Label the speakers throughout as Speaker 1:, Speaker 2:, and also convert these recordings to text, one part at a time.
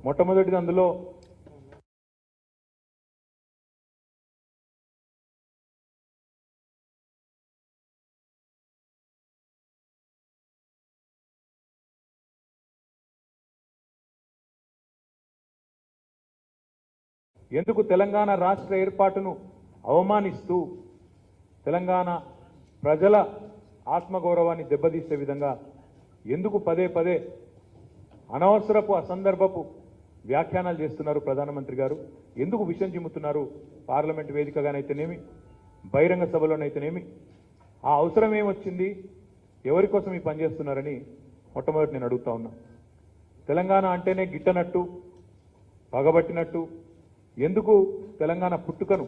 Speaker 1: మొట్టమొదటిది అందులో ఎందుకు తెలంగాణ రాష్ట్ర ఏర్పాటును అవమానిస్తూ తెలంగాణ ప్రజల ఆత్మగౌరవాన్ని దెబ్బతీసే విధంగా ఎందుకు పదే పదే అనవసరపు అసందర్భపు వ్యాఖ్యానాలు చేస్తున్నారు ప్రధానమంత్రి గారు? ఎందుకు విషం చిమ్ముతున్నారు? పార్లమెంట్ వేదికగానైతేనేమి, బహిరంగ సభలోనైతేనేమి ఆ అవసరం ఏమొచ్చింది? ఎవరి కోసం ఈ పని చేస్తున్నారని మొట్టమొదటి నేను అడుగుతా ఉన్నా. తెలంగాణ అంటేనే గిట్టనట్టు, పగబట్టినట్టు ఎందుకు తెలంగాణ పుట్టుకను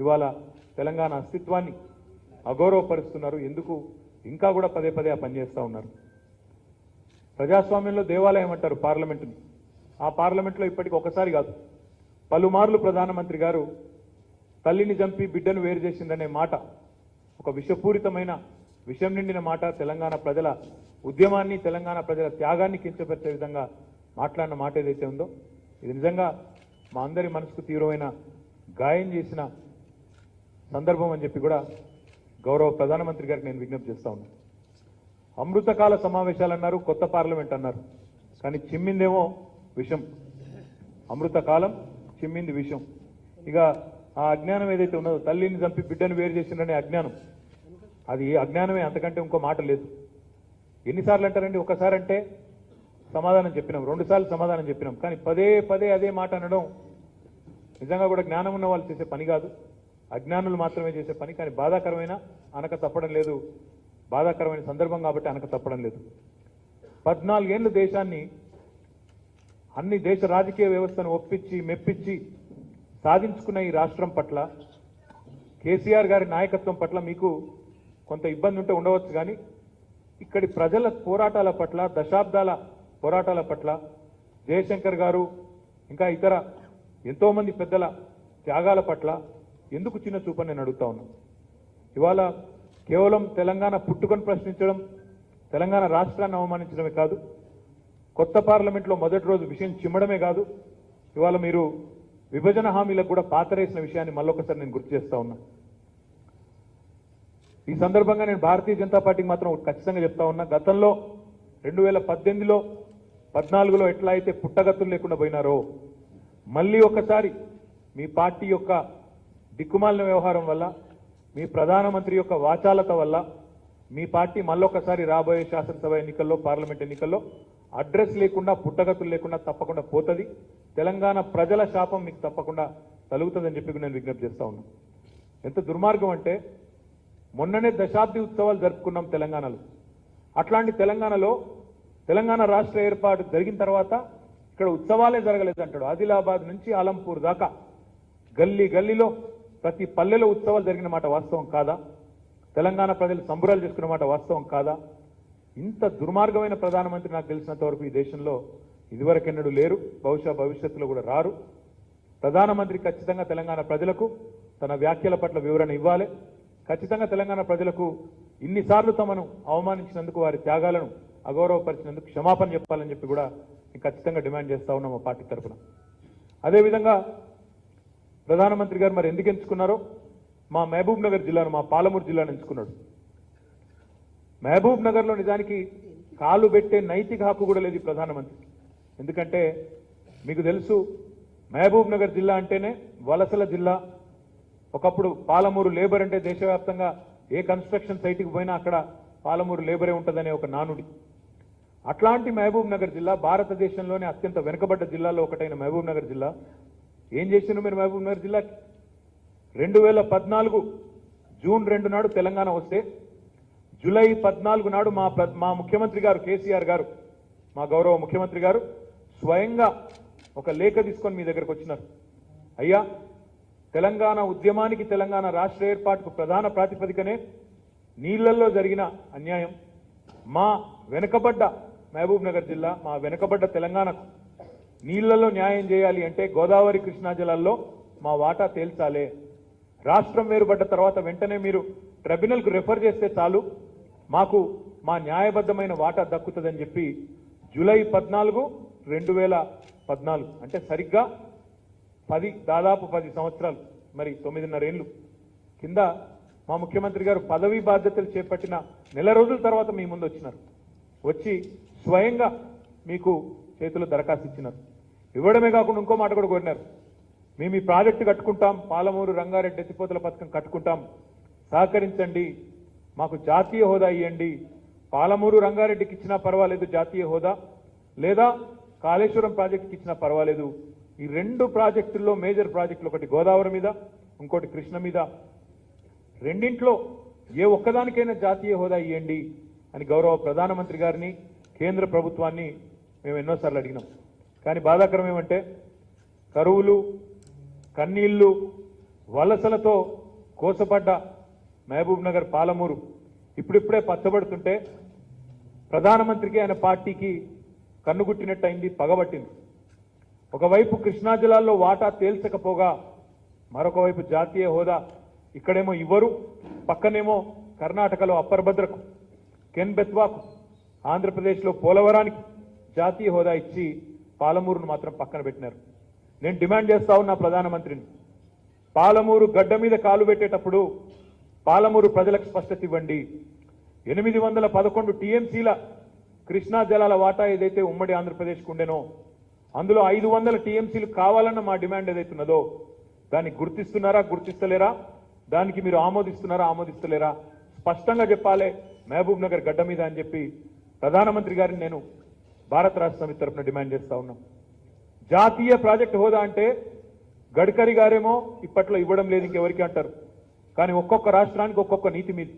Speaker 1: ఇవాళ తెలంగాణ అస్తిత్వాన్ని అగౌరవపరుస్తున్నారు? ఎందుకు ఇంకా కూడా పదే పదే ఆ పని చేస్తూ ఉన్నారు? ప్రజాస్వామ్యంలో దేవాలయం అంటారు పార్లమెంటుని. ఆ పార్లమెంట్లో ఇప్పటికి ఒకసారి కాదు పలుమార్లు ప్రధానమంత్రి గారు తల్లిని చంపి బిడ్డను వేరు చేసిందనే మాట, ఒక విషపూరితమైన విషం నిండిన మాట, తెలంగాణ ప్రజల ఉద్యమాన్ని, తెలంగాణ ప్రజల త్యాగాన్ని కించపరిచే విధంగా మాట్లాడిన మాట ఏదైతే ఉందో ఇది నిజంగా మా అందరి మనసుకు తీవ్రమైన గాయం చేసిన సందర్భం అని చెప్పి కూడా గౌరవ ప్రధానమంత్రి గారికి నేను విజ్ఞప్తి చేస్తా ఉన్నాను. అమృతకాల సమావేశాలు అన్నారు, కొత్త పార్లమెంట్ అన్నారు, కానీ చిమ్మిందేమో విషం. అమృతకాలం, చిమ్మింది విషం. ఇక ఆ అజ్ఞానం ఏదైతే ఉన్నదో, తల్లిని చంపి బిడ్డను వేరు చేసిందనే అజ్ఞానం, అది అజ్ఞానమే, అంతకంటే ఇంకో మాట లేదు. ఎన్నిసార్లు అంటారండి? ఒకసారి అంటే సమాధానం చెప్పినాం, 2 సార్లు సమాధానం చెప్పినాం, కానీ పదే పదే అదే మాట అనడం నిజంగా కూడా జ్ఞానం ఉన్న వాళ్ళు చేసే పని కాదు, అజ్ఞానులు మాత్రమే చేసే పని. కానీ బాధాకరమైన అనక తప్పడం లేదు, బాధాకరమైన సందర్భం కాబట్టి అనక తప్పడం లేదు. 14 ఏళ్ళు దేశాన్ని, అన్ని దేశ రాజకీయ వ్యవస్థను ఒప్పించి మెప్పించి సాధించుకున్న ఈ రాష్ట్రం పట్ల, కేసీఆర్ గారి నాయకత్వం పట్ల మీకు కొంత ఇబ్బంది ఉంటే ఉండవచ్చు, కానీ ఇక్కడి ప్రజల పోరాటాల పట్ల, దశాబ్దాల పోరాటాల పట్ల, జయశంకర్ గారు ఇంకా ఇతర ఎంతోమంది పెద్దల త్యాగాల పట్ల ఎందుకు చిన్న చూపని నేను అడుగుతా ఉన్నాను. ఇవాళ కేవలం తెలంగాణ పుట్టుకొని ప్రశ్నించడం, తెలంగాణ రాష్ట్రాన్ని అవమానించడమే కాదు, కొత్త పార్లమెంట్లో మొదటి రోజు విషయం చిమ్మడమే కాదు, ఇవాళ మీరు విభజన హామీలకు కూడా పాతరేసిన విషయాన్ని మళ్ళొకసారి నేను గుర్తు చేస్తా ఉన్నా. ఈ సందర్భంగా నేను భారతీయ జనతా పార్టీకి మాత్రం ఖచ్చితంగా చెప్తా ఉన్నా, గతంలో 2018లో 14లో ఎట్లా అయితే పుట్టగతులు లేకుండా పోయినారో, మళ్ళీ ఒకసారి మీ పార్టీ యొక్క దిక్కుమాలిన వ్యవహారం వల్ల, మీ ప్రధానమంత్రి యొక్క వాచాలత వల్ల మీ పార్టీ మళ్ళొకసారి రాబోయే శాసనసభ ఎన్నికల్లో, పార్లమెంట్ ఎన్నికల్లో అడ్రస్ లేకుండా, పుట్టగతులు లేకుండా తప్పకుండా పోతుంది. తెలంగాణ ప్రజల శాపం మీకు తప్పకుండా తలుగుతుందని చెప్పి నేను విజ్ఞప్తి చేస్తా ఉన్నాను. ఎంత దుర్మార్గం అంటే, మొన్ననే దశాబ్ది ఉత్సవాలు జరుపుకున్నాం తెలంగాణలో. అట్లాంటి తెలంగాణలో తెలంగాణ రాష్ట్ర ఏర్పాటు జరిగిన తర్వాత ఇక్కడ ఉత్సవాలే జరగలేదంటాడు. ఆదిలాబాద్ నుంచి ఆలంపూర్ దాకా గల్లీ గల్లీలో ప్రతి పల్లెలో ఉత్సవాలు జరిగిన మాట వాస్తవం కాదా? తెలంగాణ ప్రజలు సంబరాలు చేసుకున్న మాట వాస్తవం కాదా? ఇంత దుర్మార్గమైన ప్రధానమంత్రి నాకు తెలిసినంత వరకు ఈ దేశంలో ఇదివరకెన్నడూ లేరు, బహుశా భవిష్యత్తులో కూడా రారు. ప్రధానమంత్రి ఖచ్చితంగా తెలంగాణ ప్రజలకు తన వ్యాఖ్యల పట్ల వివరణ ఇవ్వాలి. ఖచ్చితంగా తెలంగాణ ప్రజలకు ఇన్నిసార్లు తమను అవమానించినందుకు, వారి త్యాగాలను అగౌరవపరిచినందుకు క్షమాపణ చెప్పాలని చెప్పి కూడా ఖచ్చితంగా డిమాండ్ చేస్తా ఉన్నాం మా పార్టీ తరఫున. అదేవిధంగా ప్రధానమంత్రి గారు మరి ఎందుకు ఎంచుకున్నారో, మా మహబూబ్ నగర్ జిల్లాను, మా పాలమూరు జిల్లాను ఎంచుకున్నాడు. మహబూబ్ నగర్లో నిజానికి కాలు పెట్టే నైతిక హక్కు కూడా లేదు ప్రధానమంత్రి. ఎందుకంటే మీకు తెలుసు, మహబూబ్ నగర్ జిల్లా అంటేనే వలసల జిల్లా. ఒకప్పుడు పాలమూరు లేబర్ అంటే దేశవ్యాప్తంగా ఏ కన్స్ట్రక్షన్ సైట్కి పోయినా అక్కడ పాలమూరు లేబరే ఉంటుందనే ఒక నానుడి. అట్లాంటి మహబూబ్ నగర్ జిల్లా, భారతదేశంలోనే అత్యంత వెనుకబడ్డ జిల్లాలో ఒకటైన మహబూబ్ నగర్ జిల్లా ఏం చేసిండ్రు మీరు? మహబూబ్ నగర్ జిల్లాకి 2014 జూన్ 2 నాడు తెలంగాణ వస్తే, జూలై 14 నాడు మా ముఖ్యమంత్రి గారు కేసీఆర్ గారు, మా గౌరవ ముఖ్యమంత్రి గారు స్వయంగా ఒక లేఖ తీసుకొని మీ దగ్గరకు వచ్చినారు. అయ్యా, తెలంగాణ ఉద్యమానికి, తెలంగాణ రాష్ట్ర ఏర్పాటుకు ప్రధాన ప్రాతిపదికనే నీళ్లలో జరిగిన అన్యాయం. మా వెనుకబడ్డ మహబూబ్ నగర్ జిల్లా, మా వెనుకబడ్డ తెలంగాణకు నీళ్లలో న్యాయం చేయాలి అంటే గోదావరి, కృష్ణా జిల్లాల్లో మా వాటా తేల్చాలే. రాష్ట్రం వేరుపడ్డ తర్వాత వెంటనే మీరు ట్రిబ్యునల్కు రెఫర్ చేస్తే చాలు, మాకు మా న్యాయబద్ధమైన వాటా దక్కుతుందని చెప్పి జూలై 14, 14 అంటే సరిగ్గా దాదాపు 10 సంవత్సరాలు, మరి 9.5 ఏళ్ళు కింద మా ముఖ్యమంత్రి గారు పదవీ బాధ్యతలు చేపట్టిన నెల రోజుల తర్వాత మీ ముందు వచ్చినారు. వచ్చి స్వయంగా మీకు చేతిలో దరఖాస్తు ఇచ్చినారు. ఇవ్వడమే కాకుండా ఇంకో మాట కూడా కోరినారు. మేము ఈ ప్రాజెక్టు కట్టుకుంటాం, పాలమూరు రంగారెడ్డి ఎత్తిపోతల పథకం కట్టుకుంటాం, సహకరించండి, మాకు జాతీయ హోదా ఇవ్వండి. పాలమూరు రంగారెడ్డికి ఇచ్చినా పర్వాలేదు జాతీయ హోదా, లేదా కాళేశ్వరం ప్రాజెక్టుకి ఇచ్చినా పర్వాలేదు. ఈ 2 ప్రాజెక్టుల్లో మేజర్ ప్రాజెక్టులు, ఒకటి గోదావరి మీద, ఇంకోటి కృష్ణ మీద, రెండింట్లో ఏ ఒక్కదానికైనా జాతీయ హోదా ఇవ్వండి అని గౌరవ ప్రధానమంత్రి గారిని, కేంద్ర ప్రభుత్వాన్ని మేము ఎన్నోసార్లు అడిగినాం. కానీ బాధాకరం ఏమంటే కరువులు, కన్నీళ్లు, వలసలతో కోసపడ్డ మహబూబ్ నగర్, పాలమూరు ఇప్పుడిప్పుడే పచ్చబడుతుంటే ప్రధానమంత్రికి ఆయన పార్టీకి కన్నుగుట్టినట్టయింది, పగబట్టింది. ఒకవైపు కృష్ణా జిల్లాల్లో వాటా తేల్చకపోగా మరొక వైపు జాతీయ హోదా ఇక్కడేమో ఇవ్వరు, పక్కనేమో కర్ణాటకలో అప్పర్ భద్రకు, కెన్ బెత్వాకు, ఆంధ్రప్రదేశ్లో పోలవరానికి జాతీయ హోదా ఇచ్చి పాలమూరును మాత్రం పక్కన పెట్టినారు. నేను డిమాండ్ చేస్తా ఉన్నా ప్రధానమంత్రిని, పాలమూరు గడ్డ మీద కాలు పెట్టేటప్పుడు పాలమూరు ప్రజలకు స్పష్టత ఇవ్వండి. 811 టీఎంసీల కృష్ణా జలాల వాటా ఏదైతే ఉమ్మడి ఆంధ్రప్రదేశ్కు ఉండేనో అందులో 500 టీఎంసీలు కావాలన్న మా డిమాండ్ ఏదైతున్నదో దాన్ని గుర్తిస్తున్నారా, గుర్తిస్తలేరా, దానికి మీరు ఆమోదిస్తున్నారా, ఆమోదిస్తలేరా, స్పష్టంగా చెప్పాలి మహబూబ్ నగర్ గడ్డ మీద అని చెప్పి ప్రధానమంత్రి గారిని నేను భారత రాష్ట్ర సమితి తరఫున డిమాండ్ చేస్తా ఉన్నాం. జాతీయ ప్రాజెక్టు హోదా అంటే గడ్కరీ గారేమో ఇప్పట్లో ఇవ్వడం లేదు ఇంకెవరికి అంటారు. కానీ ఒక్కొక్క రాష్ట్రానికి ఒక్కొక్క నీతి మీద,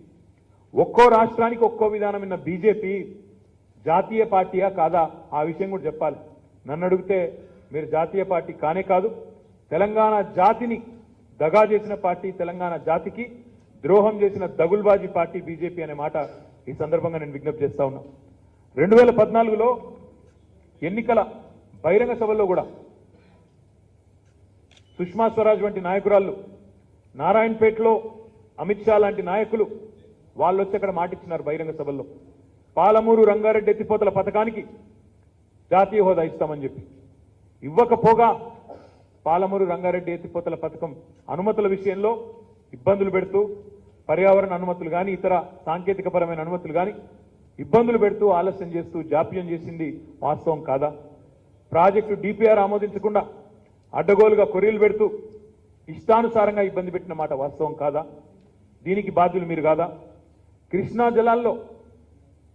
Speaker 1: ఒక్కో రాష్ట్రానికి ఒక్కో విధానం ఉన్న బీజేపీ జాతీయ పార్టీయా కాదా ఆ విషయం కూడా చెప్పాలి. నన్ను అడిగితే మీరు జాతీయ పార్టీ కానే కాదు, తెలంగాణ జాతిని దగా చేసిన పార్టీ, తెలంగాణ జాతికి ద్రోహం చేసిన దగుల్బాజీ పార్టీ బీజేపీ అనే మాట ఈ సందర్భంగా నేను విజ్ఞప్తి చేస్తా ఉన్నా. 2014లో ఎన్నికల బహిరంగ సభల్లో కూడా సుష్మా స్వరాజ్ వంటి నాయకురాళ్ళు, నారాయణపేటలో అమిత్ షా లాంటి నాయకులు వాళ్ళు వచ్చి అక్కడ మాటిచ్చినారు బహిరంగ సభల్లో, పాలమూరు రంగారెడ్డి ఎత్తిపోతల పథకానికి జాతీయ హోదా ఇస్తామని చెప్పి. ఇవ్వకపోగా పాలమూరు రంగారెడ్డి ఎత్తిపోతల పథకం అనుమతుల విషయంలో ఇబ్బందులు పెడుతూ, పర్యావరణ అనుమతులు కానీ ఇతర సాంకేతికపరమైన అనుమతులు కానీ ఇబ్బందులు పెడుతూ, ఆలస్యం చేస్తూ, జాప్యం చేసింది వాస్తవం కాదా? ప్రాజెక్టు డిపిఆర్ ఆమోదించకుండా అడ్డగోలుగా కొర్రీలు పెడుతూ ఇష్టానుసారంగా ఇబ్బంది పెట్టిన మాట వాస్తవం కాదా? దీనికి బాధ్యులు మీరు కాదా? కృష్ణా జలాల్లో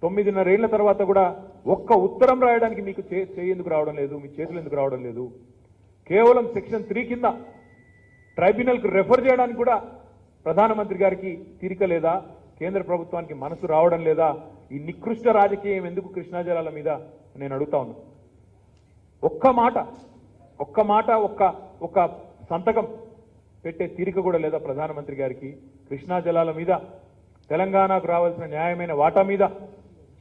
Speaker 1: 9.5 ఏళ్ల తర్వాత కూడా ఒక్క ఉత్తరం రాయడానికి మీకు ఎందుకు రావడం లేదు, మీ చేతులు ఎందుకు రావడం లేదు? కేవలం సెక్షన్ 3 కింద ట్రైబ్యునల్కు రెఫర్ చేయడానికి కూడా ప్రధానమంత్రి గారికి తీరిక లేదా? కేంద్ర ప్రభుత్వానికి మనసు రావడం లేదా? ఈ నికృష్ట రాజకీయం ఎందుకు కృష్ణా జలాల మీద నేను అడుగుతా ఉన్నా. ఒక్క మాట ఒక్క సంతకం పెట్టే తీరిక కూడా లేదా ప్రధానమంత్రి గారికి? కృష్ణా జలాల మీద, తెలంగాణకు రావాల్సిన న్యాయమైన వాటా మీద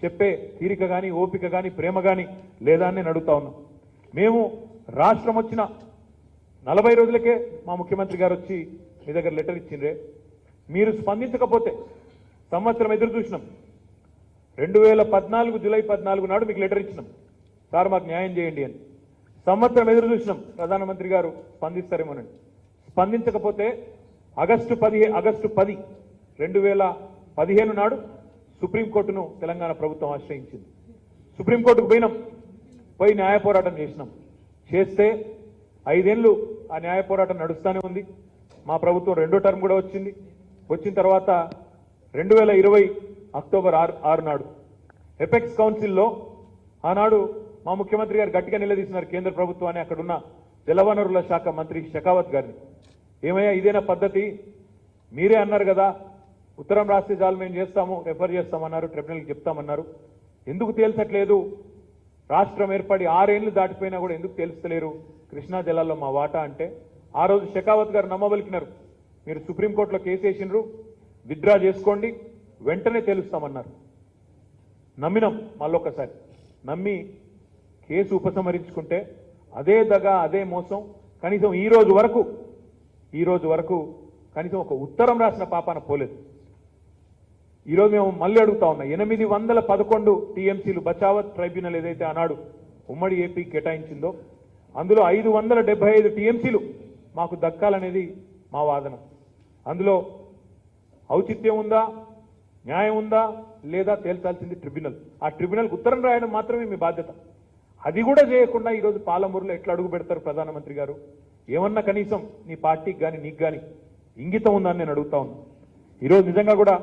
Speaker 1: చెప్పే తీరిక కానీ, ఓపిక కానీ, ప్రేమ కానీ లేదా అని నేను అడుగుతా ఉన్నాం. మేము రాష్ట్రం వచ్చిన 40 రోజులకే మా ముఖ్యమంత్రి గారు వచ్చి మీ దగ్గర లెటర్ ఇచ్చిండ్రే, మీరు స్పందించకపోతే సంవత్సరం ఎదురు చూసినాం. 2014 జూలై 14 నాడు మీకు లెటర్ ఇచ్చినాం, సార్ మాకు న్యాయం చేయండి అని. సంవత్సరం ఎదురు చూసినాం ప్రధానమంత్రి గారు స్పందిస్తారేమోనండి. స్పందించకపోతే ఆగస్టు 10, 2015 నాడు సుప్రీంకోర్టును తెలంగాణ ప్రభుత్వం ఆశ్రయించింది. సుప్రీంకోర్టుకు పోయి న్యాయ పోరాటం చేస్తే 5 ఏళ్లు ఆ న్యాయ పోరాటం నడుస్తూనే ఉంది. మా ప్రభుత్వం 2వ టర్మ్ కూడా వచ్చిన తర్వాత 2020 అక్టోబర్ 6 నాడు ఎపెక్స్ కౌన్సిల్లో ఆనాడు మా ముఖ్యమంత్రి గారు గట్టిగా నిలదీసినారు కేంద్ర ప్రభుత్వాన్ని, అక్కడున్న జలవనరుల శాఖ మంత్రి షెకావత్ గారిని. ఏమయ్యా ఇదేనా పద్ధతి? మీరే అన్నారు కదా ఉత్తరం రాస్తే చాలు మేము చేస్తాము, రెఫర్ చేస్తామన్నారు, ట్రిబ్యునల్కి చెప్తామన్నారు. ఎందుకు తేల్చట్లేదు? రాష్ట్రం ఏర్పడి 6 ఏళ్లు దాటిపోయినా కూడా ఎందుకు తేల్చలేరు కృష్ణా జలాల్లో మా వాటా అంటే? ఆ రోజు షెకావత్ గారు నమ్మబలికినారు, మీరు సుప్రీంకోర్టులో కేసు వేసినారు, విత్డ్రా చేసుకోండి, వెంటనే తేలుస్తామన్నారు. నమ్మినాం, మళ్ళొక్కసారి నమ్మి కేసు ఉపసంహరించుకుంటే అదే దగ, అదే మోసం. కనీసం ఈ రోజు వరకు కనీసం ఒక ఉత్తరం రాసిన పాపాన పోలేదు. ఈరోజు మేము మళ్ళీ అడుగుతా ఉన్నా, 811 టీఎంసీలు బచావత్ ట్రైబ్యునల్ ఏదైతే ఆనాడు ఉమ్మడి ఏపీ కేటాయించిందో అందులో 575 టీఎంసీలు మాకు దక్కాలనేది మా వాదన. అందులో ఔచిత్యం ఉందా, న్యాయం ఉందా లేదా తేల్చాల్సింది ట్రిబ్యునల్. ఆ ట్రిబ్యునల్కి ఉత్తరం రాయడం మాత్రమే మీ బాధ్యత. అది కూడా చేయకుండా ఈరోజు పాలమూరులో ఎట్లా అడుగు పెడతారు ప్రధానమంత్రి గారు? ఏమన్నా కనీసం నీ పార్టీకి కానీ నీకు కానీ ఇంగితం ఉందని నేను అడుగుతా ఉన్నా. ఈరోజు నిజంగా కూడా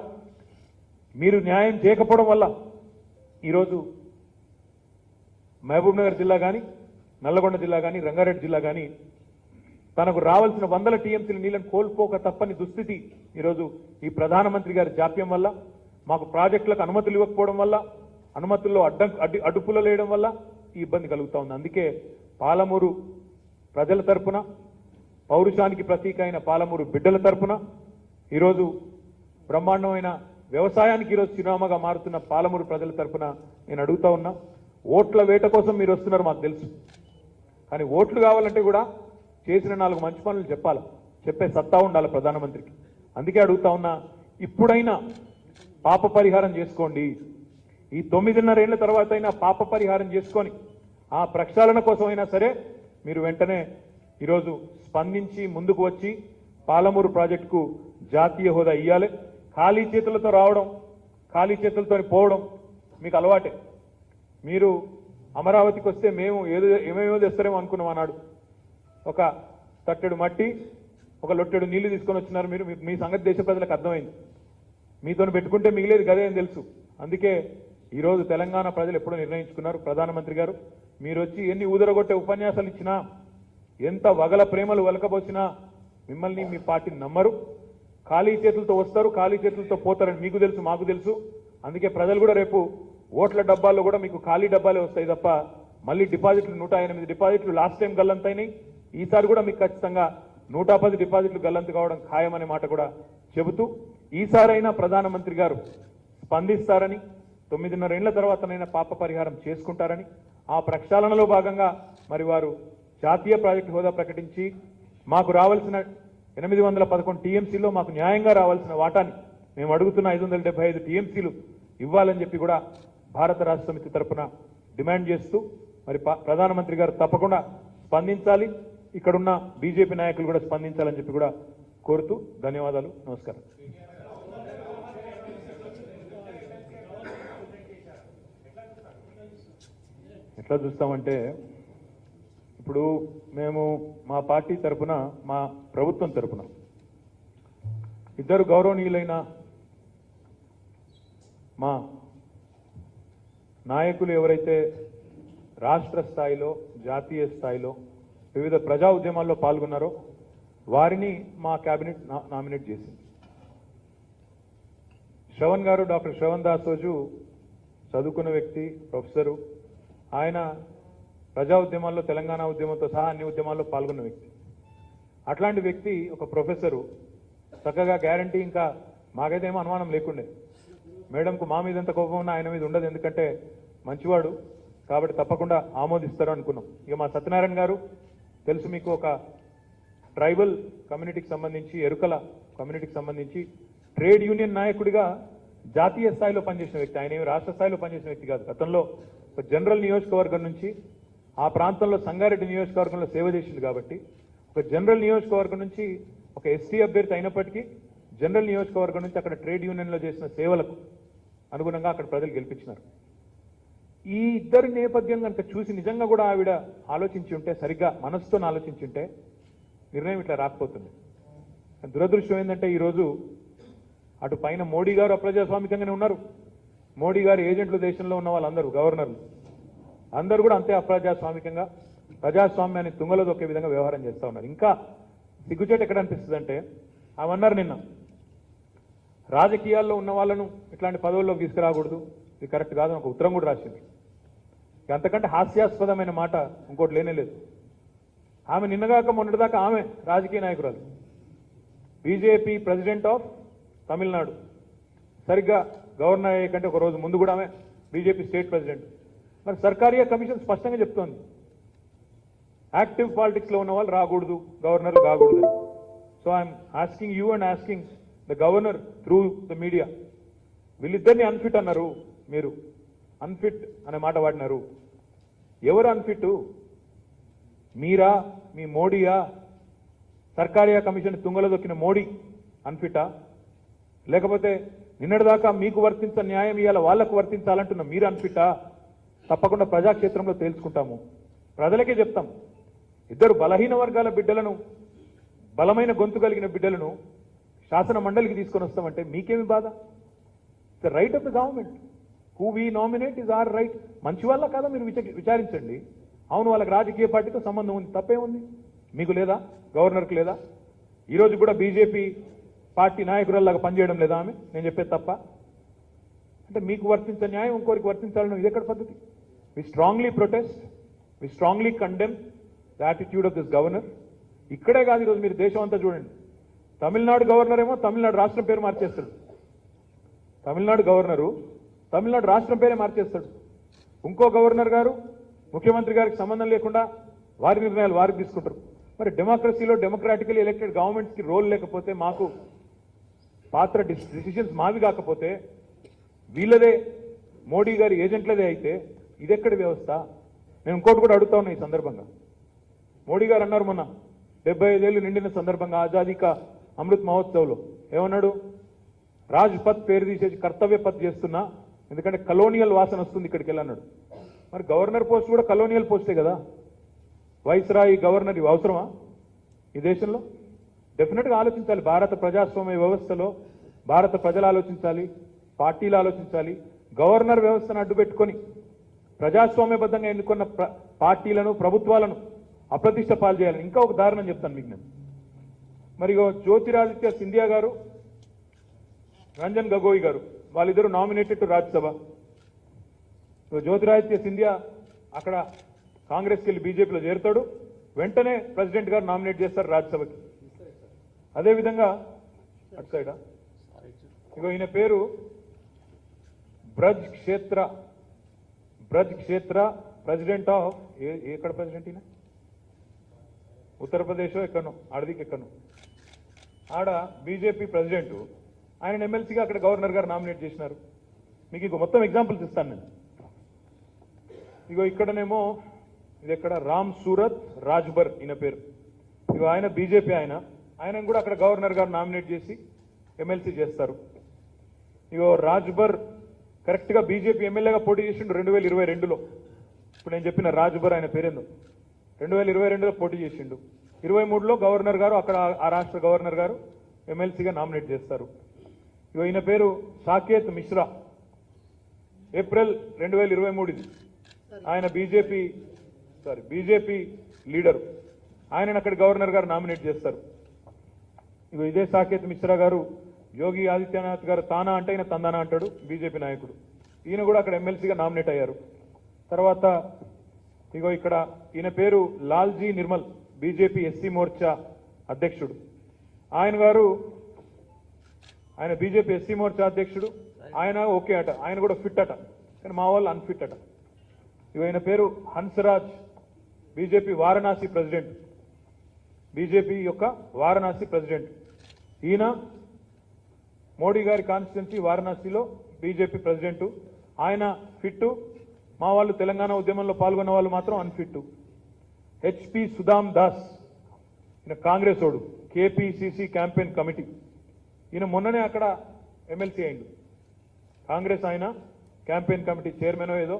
Speaker 1: మీరు న్యాయం చేయకపోవడం వల్ల ఈరోజు మహబూబ్ నగర్ జిల్లా కానీ, నల్లగొండ జిల్లా కానీ, రంగారెడ్డి జిల్లా కానీ తనకు రావాల్సిన 100 టీఎంసీల నీళ్లను కోల్పోక తప్పని దుస్థితి ఈరోజు ఈ ప్రధానమంత్రి గారి జాప్యం వల్ల, మాకు ప్రాజెక్టులకు అనుమతులు ఇవ్వకపోవడం వల్ల, అనుమతుల్లో అడ్డుపుల లేయడం వల్ల ఈ ఇబ్బంది కలుగుతా ఉంది. అందుకే పాలమూరు ప్రజల తరపున, పౌరుషానికి ప్రతీక అయిన పాలమూరు బిడ్డల తరపున, ఈరోజు బ్రహ్మాండమైన వ్యవసాయానికి ఈరోజు చిరునామాగా మారుతున్న పాలమూరు ప్రజల తరపున నేను అడుగుతా ఉన్నా. ఓట్ల వేట కోసం మీరు వస్తున్నారు మాకు తెలుసు, కానీ ఓట్లు కావాలంటే కూడా చేసిన 4 మంచి పనులు చెప్పాలి, చెప్పే సత్తా ఉండాలి ప్రధానమంత్రికి. అందుకే అడుగుతా ఉన్నా, ఇప్పుడైనా పాప పరిహారం చేసుకోండి. ఈ 9.5 ఏళ్ల తర్వాత అయినా పాప పరిహారం చేసుకొని ఆ ప్రక్షాళన కోసమైనా సరే మీరు వెంటనే ఈరోజు స్పందించి ముందుకు వచ్చి పాలమూరు ప్రాజెక్టుకు జాతీయ హోదా ఇవ్వాలి. ఖాళీ చేతులతో రావడం, ఖాళీ చేతులతో పోవడం మీకు అలవాటే. మీరు అమరావతికి వస్తే మేము ఏమేమో తెస్తారేమో అనుకున్నాం అన్నాడు. ఒక తట్టెడు మట్టి, ఒక లొట్టెడు నీళ్లు తీసుకొని వచ్చినారు మీరు. మీ సంగతి దేశ ప్రజలకు అర్థమైంది. మీతో పెట్టుకుంటే మిగిలేదు గదే అని తెలుసు. అందుకే ఈరోజు తెలంగాణ ప్రజలు ఎప్పుడో నిర్ణయించుకున్నారు, ప్రధానమంత్రి గారు మీరు వచ్చి ఎన్ని ఊదరగొట్టే ఉపన్యాసాలు ఇచ్చినా, ఎంత వగల ప్రేమలు వలకబోసినా మిమ్మల్ని మీ పార్టీని నమ్మరు. ఖాళీ చేతులతో వస్తారు, ఖాళీ చేతులతో పోతారని మీకు తెలుసు, మాకు తెలుసు. అందుకే ప్రజలు కూడా రేపు ఓట్ల డబ్బాల్లో కూడా మీకు ఖాళీ డబ్బాలే వస్తాయి తప్ప మళ్ళీ డిపాజిట్లు 108 డిపాజిట్లు లాస్ట్ టైం గల్లంతైనాయి. ఈసారి కూడా మీకు ఖచ్చితంగా 110 డిపాజిట్లు గల్లంతు కావడం ఖాయమనే మాట కూడా చెబుతూ, ఈసారైనా ప్రధానమంత్రి గారు స్పందిస్తారని, 9.5 ఏళ్ల తర్వాతనైనా పాప పరిహారం చేసుకుంటారని, ఆ ప్రక్షాళనలో భాగంగా మరి వారు జాతీయ ప్రాజెక్టు హోదా ప్రకటించి మాకు రావాల్సిన 811 టీఎంసీలో మాకు న్యాయంగా రావాల్సిన వాటాని మేము అడుగుతున్న 575 టీఎంసీలు ఇవ్వాలని చెప్పి కూడా భారత రాష్ట్ర సమితి తరఫున డిమాండ్ చేస్తూ మరి ప్రధానమంత్రి గారు తప్పకుండా స్పందించాలి, ఇక్కడున్న బీజేపీ నాయకులు కూడా స్పందించాలని చెప్పి కూడా కోరుతూ ధన్యవాదాలు. నమస్కారం. ఎట్లా చూస్తామంటే, ఇప్పుడు మేము మా పార్టీ తరఫున, మా ప్రభుత్వం తరఫున ఇద్దరు గౌరవనీయులైన మా నాయకులు ఎవరైతే రాష్ట్ర స్థాయిలో, జాతీయ స్థాయిలో వివిధ ప్రజా ఉద్యమాల్లో పాల్గొన్నారో వారిని మా కేబినెట్ నామినేట్ చేసింది. శ్రవణ్ గారు, డాక్టర్ శ్రవణ్ దాసోజు చదువుకున్న వ్యక్తి, ప్రొఫెసరు. ఆయన ప్రజా ఉద్యమాల్లో, తెలంగాణ ఉద్యమంతో సహా అన్ని ఉద్యమాల్లో పాల్గొన్న వ్యక్తి. అట్లాంటి వ్యక్తి ఒక ప్రొఫెసరు చక్కగా గ్యారంటీ, ఇంకా మాకైతే ఏమో అనుమానం లేకుండే, మేడంకు మా మీద ఎంత కోపం ఉన్నా ఆయన మీద ఉండదు, ఎందుకంటే మంచివాడు కాబట్టి తప్పకుండా ఆమోదిస్తారు అనుకున్నాం. ఇక మా సత్యనారాయణ గారు తెలుసు మీకు, ఒక ట్రైబల్ కమ్యూనిటీకి సంబంధించి, ఎరుకల కమ్యూనిటీకి సంబంధించి ట్రేడ్ యూనియన్ నాయకుడిగా జాతీయ స్థాయిలో పనిచేసిన వ్యక్తి. ఆయన ఏమి రాష్ట్ర స్థాయిలో పనిచేసిన వ్యక్తి కాదు. గతంలో ఒక జనరల్ నియోజకవర్గం నుంచి ఆ ప్రాంతంలో సంగారెడ్డి నియోజకవర్గంలో సేవ చేసింది కాబట్టి, ఒక జనరల్ నియోజకవర్గం నుంచి ఒక ఎస్టీ అభ్యర్థి అయినప్పటికీ జనరల్ నియోజకవర్గం నుంచి అక్కడ ట్రేడ్ యూనియన్లో చేసిన సేవలకు అనుగుణంగా అక్కడ ప్రజలు గెలిపించినారు. ఈ ఇద్దరి నేపథ్యం కనుక చూసి నిజంగా కూడా ఆవిడ ఆలోచించి ఉంటే, సరిగ్గా మనసుతో ఆలోచించి ఉంటే నిర్ణయం ఇట్లా రాకపోతుంది. దురదృష్టం ఏంటంటే ఈరోజు అటు పైన మోడీ గారు అప్రజాస్వామికంగానే ఉన్నారు. మోడీ గారి ఏజెంట్లు దేశంలో ఉన్న వాళ్ళందరూ, గవర్నర్లు అందరూ కూడా అంతే అప్రజాస్వామికంగా ప్రజాస్వామ్యాన్ని తుంగలో దొక్కే విధంగా వ్యవహారం చేస్తూ ఉన్నారు. ఇంకా సిగ్గుచేటు ఎక్కడ అనిపిస్తుంది అంటే, అవన్నారు నిన్న రాజకీయాల్లో ఉన్న వాళ్ళను ఇట్లాంటి పదవుల్లోకి తీసుకురాకూడదు, ఇది కరెక్ట్ కాదని ఒక ఉత్తరం కూడా రాసింది. అంతకంటే హాస్యాస్పదమైన మాట ఇంకోటి లేనేలేదు. ఆమె నిన్నగాక మొన్నటిదాకా ఆమె రాజకీయ నాయకురాలు, బీజేపీ ప్రెసిడెంట్ ఆఫ్ తమిళనాడు. సరిగ్గా గవర్నర్ అయ్యే కంటే ఒక రోజు ముందు కూడా ఆమె బీజేపీ స్టేట్ ప్రెసిడెంట్. మరి సర్కారియా కమిషన్ స్పష్టంగా చెప్తోంది, యాక్టివ్ పాలిటిక్స్ లో ఉన్న వాళ్ళు రాకూడదు, గవర్నర్లు కాకూడదు. So I'm asking you and asking the governor through the media, వీళ్ళిద్దరిని అన్ఫిట్ అన్నారు, మీరు అన్ఫిట్ అనే మాట వాడినారు. ఎవరు అన్ఫిట్? మీరా, మీ మోడీయా, సర్కారియా కమిషన్ తుంగలో దొక్కిన మోడీ అన్ఫిటా, లేకపోతే నిన్నటిదాకా మీకు వర్తించ న్యాయం ఇవాళ వాళ్లకు వర్తించాలంటున్న మీరు అన్ఫిటా? తప్పకుండా ప్రజాక్షేత్రంలో తేల్చుకుంటాము, ప్రజలకే చెప్తాం. ఇద్దరు బలహీన వర్గాల బిడ్డలను, బలమైన గొంతు కలిగిన బిడ్డలను శాసన మండలికి తీసుకొని వస్తామంటే మీకేమి బాధ? The right of the government. Who we nominate is our right. మంచి వాళ్ళ కాదా మీరు విచారించండి. అవును, వాళ్ళకి రాజకీయ పార్టీతో సంబంధం ఉంది, తప్పే ఉంది. మీకు లేదా? గవర్నర్కి లేదా? ఈరోజు కూడా బీజేపీ పార్టీ నాయకురాల్లాగా పనిచేయడం లేదా ఆమె? నేను చెప్పేది తప్ప? అంటే మీకు వర్తించే న్యాయం ఇంకోరికి వర్తించాలని ఇది ఎక్కడ పద్ధతి? We strongly protest, we strongly condemn the attitude of this governor. ఇక్కడే కాదు, ఈరోజు మీరు దేశం అంతా చూడండి. తమిళనాడు గవర్నర్ ఏమో తమిళనాడు రాష్ట్రం పేరు మార్చేస్తాడు. తమిళనాడు గవర్నరు తమిళనాడు రాష్ట్రం పేరే మార్చేస్తాడు. ఇంకో గవర్నర్ గారు ముఖ్యమంత్రి గారికి సంబంధం లేకుండా వారి నిర్ణయాలు వారికి తీసుకుంటారు. మరి డెమోక్రసీలో డెమోక్రాటికలీ ఎలక్టెడ్ గవర్నమెంట్స్కి రోల్ లేకపోతే, మాకు పాత్ర డిసిషన్స్ మావి కాకపోతే, వీళ్ళదే మోడీ గారి ఏజెంట్లదే అయితే ఇదెక్కడి వ్యవస్థ? నేను ఇంకోటి కూడా అడుగుతా ఉన్నా ఈ సందర్భంగా. మోడీ గారు అన్నారు మొన్న 75 ఏళ్ళు నిండిన సందర్భంగా ఆజాదీ కా అమృత్ మహోత్సవ్లో ఏమన్నాడు? రాజ్ పథ్ పేరు తీసేసి కర్తవ్య పథ్ చేస్తున్నా, ఎందుకంటే కలోనియల్ వాసన వస్తుంది ఇక్కడికి వెళ్ళన్నాడు. మరి గవర్నర్ పోస్ట్ కూడా కలోనియల్ పోస్టే కదా. వైస్రాయి గవర్నర్ ఇవి అవసరమా ఈ దేశంలో? డెఫినెట్గా ఆలోచించాలి. భారత ప్రజాస్వామ్య వ్యవస్థలో భారత ప్రజలు ఆలోచించాలి, పార్టీలు ఆలోచించాలి. గవర్నర్ వ్యవస్థను అడ్డుపెట్టుకొని ప్రజాస్వామ్యబద్ధంగా ఎన్నుకున్న పార్టీలను, ప్రభుత్వాలను అప్రతిష్ట పాలు చేయాలని ఇంకా ఒక దారుణం చెప్తాను మీకు నేను. మరి జ్యోతిరాదిత్య సింధియా గారు, రంజన్ గగోయ్ గారు, వాళ్ళిద్దరూ నామినేటెడ్ టు రాజ్యసభ. జ్యోతిరాదిత్య సింధియా అక్కడ కాంగ్రెస్కి వెళ్ళి బీజేపీలో చేరుతాడు, వెంటనే ప్రెసిడెంట్ గారు నామినేట్ చేస్తారు రాజ్యసభకి. అదేవిధంగా అటు సైడా ఈయన పేరు బ్రజ్ క్షేత్ర ప్రెసిడెంట్ ఆఫ్ ఎక్కడ ప్రెసిడెంట్ ఈయన? ఉత్తరప్రదేశ్ ఎక్కడో, ఆడదికి ఎక్కడో, ఆడ బీజేపీ ప్రెసిడెంట్. ఆయన ఎమ్మెల్సీగా అక్కడ గవర్నర్ గారు నామినేట్ చేసినారు. మీకు ఇంకో మొత్తం ఎగ్జాంపుల్స్ ఇస్తాను నేను. ఇక్కడనేమో ఇది ఎక్కడ రామ్ సూరత్ రాజ్బర్ ఈయన పేరు. ఆయన బీజేపీ, ఆయన కూడా అక్కడ గవర్నర్ గారు నామినేట్ చేసి ఎమ్మెల్సీ చేస్తారు. రాజ్బర్ కరెక్ట్ గా బీజేపీ ఎమ్మెల్యేగా పోటీ చేసిండు 2022లో. ఇప్పుడు నేను చెప్పిన రాజ్బర్ ఆయన పేరేందో 2022లో పోటీ చేసిండు. 23లో గవర్నర్ గారు అక్కడ ఆ రాష్ట్ర గవర్నర్ గారు ఎమ్మెల్సీగా నామినేట్ చేస్తారు. ఈయన పేరు సాకేత్ మిశ్రా. ఏప్రిల్ 2023 ఇది. ఆయన బీజేపీ లీడరు. ఆయనను అక్కడ గవర్నర్ గారు నామినేట్ చేస్తారు. ఇదే సాకేత్ మిశ్రా గారు యోగి ఆదిత్యనాథ్ గారు తానా అంటే ఈయన తందానా అంటాడు, బీజేపీ నాయకుడు. ఈయన కూడా అక్కడ ఎమ్మెల్సీగా నామినేట్ అయ్యారు. తర్వాత ఇక్కడ ఈయన పేరు లాల్జీ నిర్మల్, బీజేపీ ఎస్సీ మోర్చా అధ్యక్షుడు. ఆయన బీజేపీ ఎస్సీ మోర్చా అధ్యక్షుడు. ఆయన ఓకే అట, ఆయన కూడా ఫిట్ అట, కానీ మా వాళ్ళు అన్ఫిట్ అట. ఈయన పేరు Hansraj, BJP Varanasi president, BJP యొక్క వారణాసి ప్రెసిడెంట్. ఈయన మోడీ గారి కాన్స్టిట్యున్సీ వారణాసిలో బీజేపీ ప్రెసిడెంట్. ఆయన ఫిట్టు, మా వాళ్ళు తెలంగాణ ఉద్యమంలో పాల్గొన్న వాళ్ళు మాత్రం అన్ఫిట్టు. హెచ్పి సుదామ్ దాస్, ఈయన కాంగ్రెస్ ఓడు, కేపీసీసీ క్యాంపెయిన్ కమిటీ. ఈయన మొన్ననే అక్కడ ఎమ్మెల్సీ అయిండు. కాంగ్రెస్ ఆయన క్యాంపెయిన్ కమిటీ చైర్మన్ ఏదో,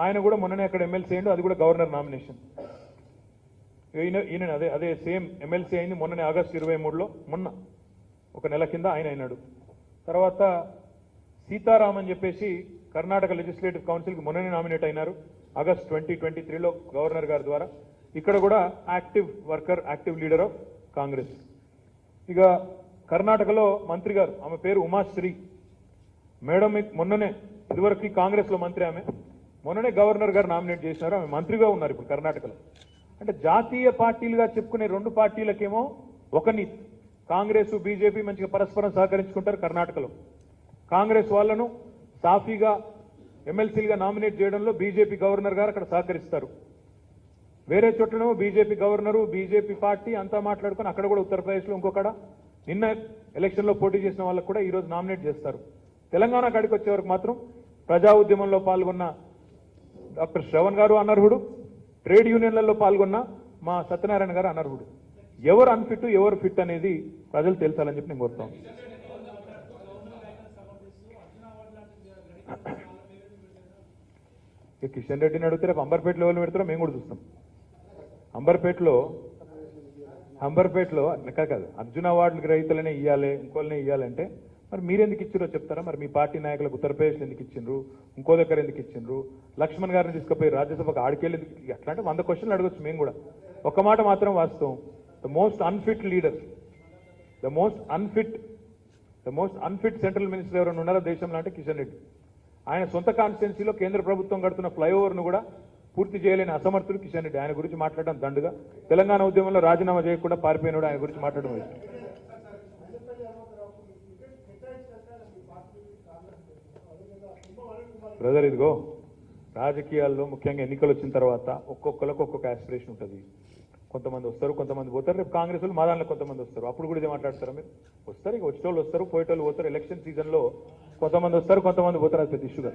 Speaker 1: ఆయన కూడా మొన్ననే అక్కడ ఎమ్మెల్సీ అయిండు, అది కూడా గవర్నర్ నామినేషన్. ఈయన అదే సేమ్ ఎమ్మెల్సీ అయింది మొన్ననే ఆగస్టు 23లో, మొన్న ఒక నెల కింద ఆయన అయినాడు. తర్వాత సీతారాం అని చెప్పేసి కర్ణాటక లెజిస్లేటివ్ కౌన్సిల్కి మొన్ననే నామినేట్ అయినారు ఆగస్ట్ 2023లో గవర్నర్ గారి ద్వారా. ఇక్కడ కూడా active worker, active leader of Congress. కర్ణాటకలో మంత్రి గారు, ఆమె పేరు ఉమాశ్రీ మేడం. మొన్ననే ఇదివరకు కాంగ్రెస్ లో మంత్రి, ఆమె మొన్ననే గవర్నర్ గారు నామినేట్ చేసినారు, ఆమె మంత్రిగా ఉన్నారు ఇప్పుడు కర్ణాటకలో. అంటే జాతీయ పార్టీలుగా చెప్పుకునే రెండు పార్టీలకేమో ఒక నీతి. కాంగ్రెస్ బీజేపీ మంచిగా పరస్పరం సహకరించుకుంటారు కర్ణాటకలో. కాంగ్రెస్ వాళ్ళను సాఫీగా ఎమ్మెల్సీలుగా నామినేట్ చేయడంలో బీజేపీ గవర్నర్ గారు అక్కడ సహకరిస్తారు. వేరే చోట్లనేమో బీజేపీ గవర్నరు, బీజేపీ పార్టీ అంతా మాట్లాడుకుని అక్కడ కూడా ఉత్తరప్రదేశ్లో ఇంకొకడ నిన్న ఎలక్షన్లో పోటీ చేసిన వాళ్ళకు కూడా ఈరోజు నామినేట్ చేస్తారు. తెలంగాణ కాడికి వచ్చే వరకు మాత్రం ప్రజా ఉద్యమంలో పాల్గొన్న డాక్టర్ శ్రవణ్ గారు అనర్హుడు, ట్రేడ్ యూనియన్లలో పాల్గొన్న మా సత్యనారాయణ గారు అనర్హుడు. ఎవరు అన్ఫిట్ ఎవరు ఫిట్ అనేది ప్రజలు తెలుసాలని చెప్పి నేను కోరుతాను. కిషన్ రెడ్డిని అడిగితే రేపు అంబర్పేటలో ఎవరు పెడతారో మేము కూడా చూస్తాం. అంబర్పేటలో కాదు అర్జున అవార్డులకు రైతులనే ఇవ్వాలి, ఇంకోళ్ళనే ఇవ్వాలంటే మరి మీరెందుకు ఇచ్చారో చెప్తారా? మరి మీ పార్టీ నాయకులకు ఉత్తరప్రదేశ్ ఎందుకు ఇచ్చిండ్రు, ఇంకో దగ్గర ఎందుకు ఇచ్చిండ్రు, లక్ష్మణ్ గారిని తీసుకుపోయి రాజ్యసభకు ఆడికెళ్ళి ఎందుకు, అట్లా అంటే 100 క్వశ్చన్లు అడగచ్చు మేము కూడా. ఒక మాట మాత్రం వాస్తవం, the most unfit leader, the most unfit central minister ఎవరైనా ఉన్నారో దేశంలో అంటే కిషన్ రెడ్డి. ఆయన సొంత కాన్స్టిట్యున్సీలో కేంద్ర ప్రభుత్వం కడుతున్న ఫ్లైఓవర్ను కూడా పూర్తి చేయలేని అసమర్థుడు కిషన్ రెడ్డి. ఆయన గురించి మాట్లాడడం దండుగా. తెలంగాణ ఉద్యమంలో రాజీనామా చేయకుండా పారిపోయినాడు, ఆయన గురించి మాట్లాడడం ఇష్టం. బ్రదర్, ఇదిగో రాజకీయాల్లో ముఖ్యంగా ఎన్నికలు వచ్చిన తర్వాత ఒక్కొక్కరికి ఒక్కొక్క ఆస్పిరేషన్ ఉంటుంది. కొంతమంది వస్తారు, కొంతమంది పోతారు. రేపు కాంగ్రెస్ వాళ్ళు మా దాంట్లో కొంతమంది వస్తారు. అప్పుడు కూడా ఇదే మాట్లాడతారా మీరు? వస్తారు, ఇక వచ్చేటోళ్ళు వస్తారు, పోయేటోళ్ళు పోతారు. ఎలక్షన్ సీజన్లో కొంతమంది వస్తారు, కొంతమంది పోతారు. అది పెద్ద ఇష్యూగా.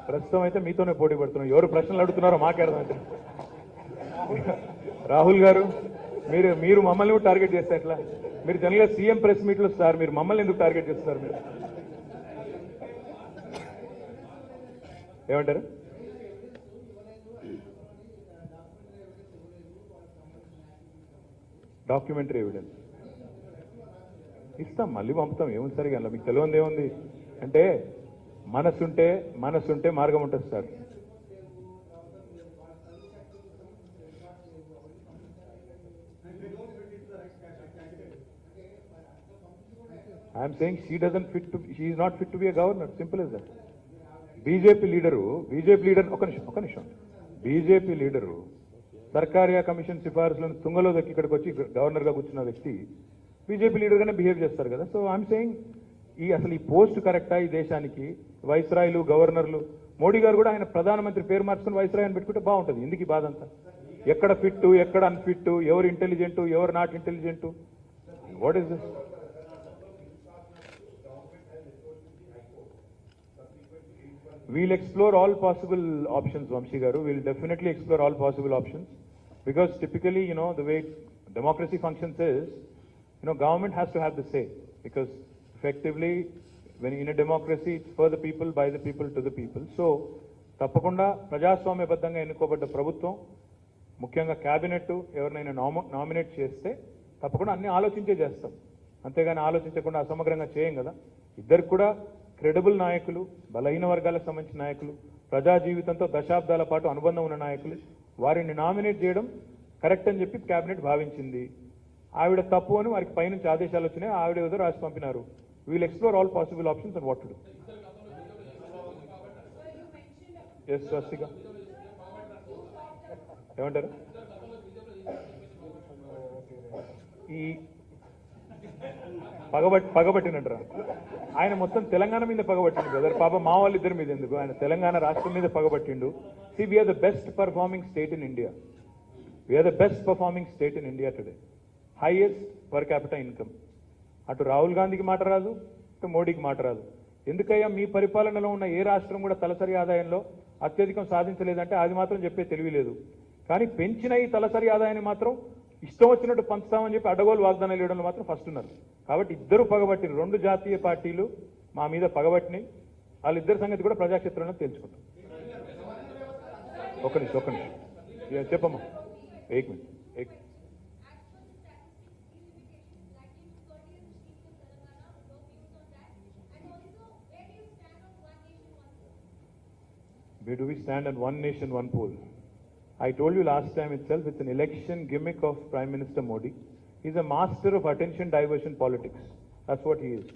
Speaker 1: ప్రస్తుతం అయితే మీతోనే పోటీ పడుతున్నాం. ఎవరు ప్రశ్నలు అడుగుతున్నారో మాకే అర్థమైతే. రాహుల్ గారు, మీరు మమ్మల్ని కూడా టార్గెట్ చేస్తే ఎట్లా? మీరు జనరల్గా సీఎం ప్రెస్ మీట్లు సార్, మీరు మమ్మల్ని ఎందుకు టార్గెట్ చేస్తున్నారు? మీరు ఏమంటారు? డాక్యుమెంటరీ ఎవిడెన్స్ ఇస్తాం, మళ్ళీ పంపుతాం. ఏముంది సరిగా అలా మీకు తెలియదు ఏముంది అంటే, మనసుంటే మార్గం ఉంటుంది sir. I'm saying she is not fit to be a governor, simple as that. BJP leader ఒక నిమిషం బీజేపీ లీడరు సర్కారియా కమిషన్ సిఫార్సులను తుంగలో దక్కి ఇక్కడికి వచ్చి గవర్నర్గా కూర్చున్న వ్యక్తి బీజేపీ లీడర్గానే బిహేవ్ చేస్తారు కదా. సో ఐఎమ్ సేయింగ్ అసలు ఈ పోస్ట్ కరెక్టా ఈ దేశానికి? వైస్రాయ్లు, గవర్నర్లు, మోడీ గారు కూడా ఆయన ప్రధానమంత్రి పేరు మార్చుకుని వైస్రాయ్ అని పెట్టుకుంటే బాగుంటుంది. ఎందుకు ఈ బాధ అంతా? ఎక్కడ ఫిట్, ఎక్కడ అన్ఫిట్, ఎవరు ఇంటెలిజెంట్, ఎవరు not intelligent, what is this? We'll explore all possible options, Vamshi Garu. We'll definitely explore all possible options, because typically, the way democracy functions is, government has to have the say, because effectively, when in a democracy, it's for the people, by the people, to the people. So, తప్పకుండా ప్రజాస్వామ్యబద్ధంగా ఎన్నుకోబడ్డ ప్రభుత్వం, ముఖ్యంగా cabinet ఎవరినైనా nominate చేస్తే తప్పకుండా అన్ని ఆలోచించే చేస్తాం. అంతేగాని ఆలోచించకుండా అసమగ్రంగా చేయం కదా. ఇద్దరికి కూడా క్రెడిబుల్ నాయకులు, బలహీన వర్గాలకు సంబంధించిన నాయకులు, ప్రజా జీవితంతో దశాబ్దాల పాటు అనుబంధం ఉన్న నాయకులు, వారిని నామినేట్ చేయడం కరెక్ట్ అని చెప్పి క్యాబినెట్ భావించింది. ఆవిడ తప్పు అని వారికి పైనుంచి ఆదేశాలు వచ్చినాయి, ఆవిడ ఏదో రాసి పంపినారు. We'll explore all possible options and what to do. Yes Swastika ఏమంటారు? ఈ పగబట్టినట్రా ఆయన మొత్తం తెలంగాణ మీద పగబట్టిండు బ్రదర్. పాప మా వాళ్ళు ఇద్దరి మీద ఎందుకు, ఆయన తెలంగాణ రాష్ట్రం మీద పగబట్టిండు. See we're the best performing state in India. We're the best performing state in India today. Highest per capital income. అటు రాహుల్ గాంధీకి మాట రాదు, ఇటు మోడీకి మాట రాదు. ఎందుకయ్యా మీ పరిపాలనలో ఉన్న ఏ రాష్ట్రం కూడా తలసరి ఆదాయంలో అత్యధికం సాధించలేదంటే అది మాత్రం చెప్పే తెలివి లేదు. కానీ పెంచిన ఈ తలసరి ఆదాయాన్ని మాత్రం ఇష్టం వచ్చినట్టు పంచుతామని చెప్పి అడ్డగోలు వాగ్దానాలు ఇవ్వడంలో మాత్రం ఫస్ట్ ఉన్నారు. కాబట్టి ఇద్దరు పగబట్టిన, 2 జాతీయ పార్టీలు మా మీద పగబట్టినాయి. వాళ్ళిద్దరి సంగతి కూడా ప్రజాక్షేత్రంలో తెలుసుకుంటాం. ఒక్క నిమిషం చెప్పమ్మా. ఏక్ minute. Where do we stand on one nation, one poll? I told you last time itself, it's an election gimmick of Prime Minister Modi. He's a master of attention diversion politics. That's what he is.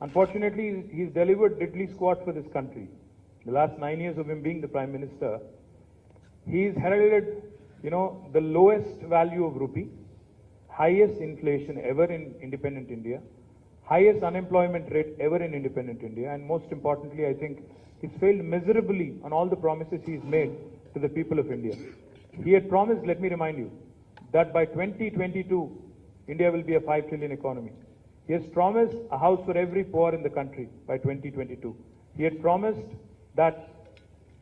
Speaker 1: Unfortunately, he's delivered diddly squat for this country. The last 9 years of him being the Prime Minister, he's heralded, the lowest value of rupee, highest inflation ever in independent India, highest unemployment rate ever in independent India, and most importantly, I think he's failed miserably on all the promises he's made to the people of India. He had promised, let me remind you, that by 2022, India will be a 5 trillion economy. He has promised a house for every poor in the country by 2022. He had promised that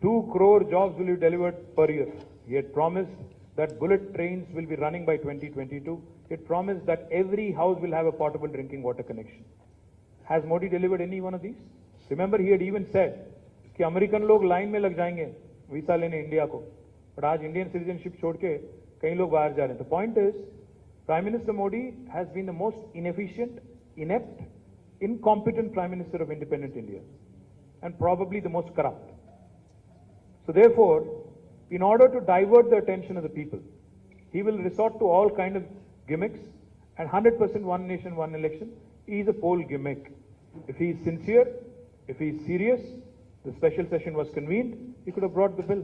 Speaker 1: 2 crore jobs will be delivered per year. He had promised that bullet trains will be running by 2022. He had promised that every house will have a portable drinking water connection. Has Modi delivered any one of these? Remember, he had even said कि American लोग line में लग जाएंगे visa लेने India को, but आज Indian citizenship छोड़ के कई लोग बाहर जा रहे हैं. The point is, Prime Minister Modi has been the most inefficient, inept, incompetent Prime Minister of independent India, and probably the most corrupt. So therefore, in order to divert the attention of the people, he will resort to all kind of gimmicks, and 100% one nation, one election is a poll gimmick. If he is sincere, if he is serious, the special session was convened, he could have brought the bill.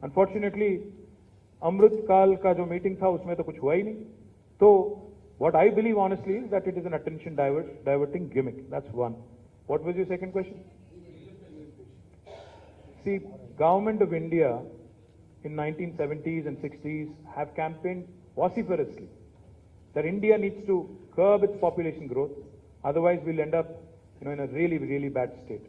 Speaker 1: Unfortunately, Amrit Kal का जो meeting था उसमें तो कुछ हुआ ही नहीं. So what I believe honestly is that it is an attention diverting gimmick. That's one. What was your second question? See, government of India in 1970s and 60s have campaigned vociferously that India needs to curb its population growth, otherwise we'll end up, in a really, really bad state.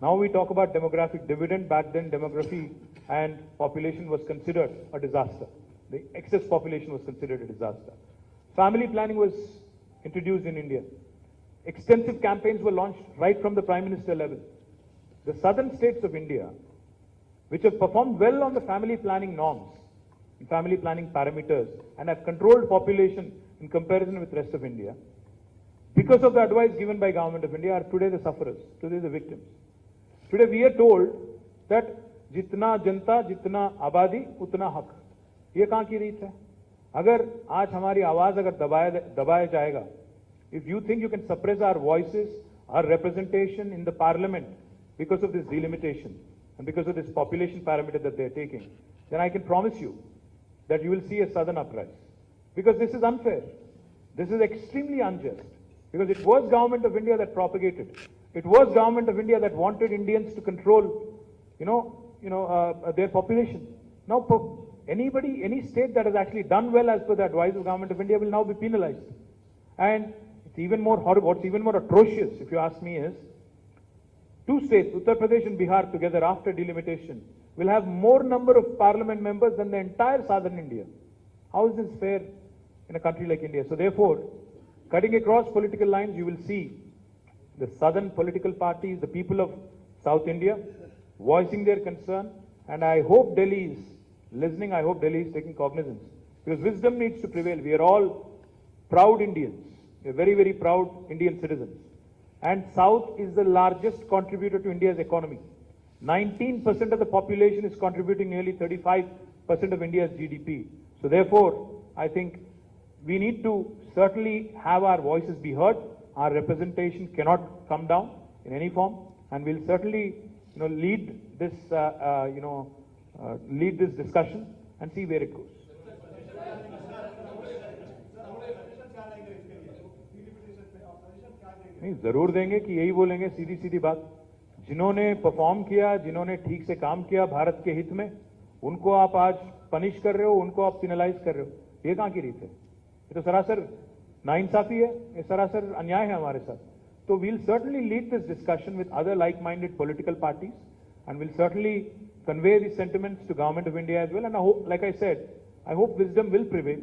Speaker 1: Now we talk about demographic dividend. Back then, demography and population was considered a disaster. The excess population was considered a disaster. Family planning was introduced in India. Extensive campaigns were launched right from the Prime Minister level. The southern states of India, which have performed well on the family planning norms, and family planning parameters, and have controlled population in comparison with the rest of India, because of the advice given by Government of India, are today the sufferers, today the victims. Today we are told that जितना जनता जितना आबादी उतना हक. ये कहाँ की रीत है? अगर आज हमारी आवाज अगर दबाया जाएगा, if you think you can suppress our voices, our representation in the parliament because of this delimitation and because of this population parameter that they are taking, then I can promise you that you will see a sudden uprise. Because this is unfair. This is extremely unjust. Because it was Government of India that propagated. It was Government of India that wanted Indians to control, their population. Now, anybody, any state that has actually done well as per the advice of Government of India will now be penalized. And it's even more horrible, what's even more atrocious, if you ask me, is two states, Uttar Pradesh and Bihar, together after delimitation, will have more number of parliament members than the entire southern India. How is this fair in a country like India? So therefore, cutting across political lines, you will see the southern political parties, the people of South India, voicing their concern, and I hope Delhi is listening, I hope Delhi is taking cognizance, because wisdom needs to prevail. We are all proud Indians. We are very, very proud Indian citizens. And South is the largest contributor to India's economy. 19% of the population is contributing nearly 35% of India's GDP. So therefore, I think we need to certainly have our voices be heard. Our representation cannot come down in any form, and we'll certainly, lead this, lead this discussion and see where it goes. नहीं, जरूर देंगे कि यही बोलेंगे, सीधी सीधी बात. जिन्होंने perform किया, जिन्होंने ठीक से काम किया भारत के हित में, उनको आप आज पनिश कर रहे हो, उनको आप पिनलाइज कर रहे हो. ये कहाँ की रीत है? ये तो सरासर नाइंसाफी है, ये सरासर अन्याय है हमारे साथ. So we'll certainly lead this discussion with other like-minded political parties, and we'll certainly convey these sentiments to Government of India as well. And I hope, like I said, I hope wisdom will prevail.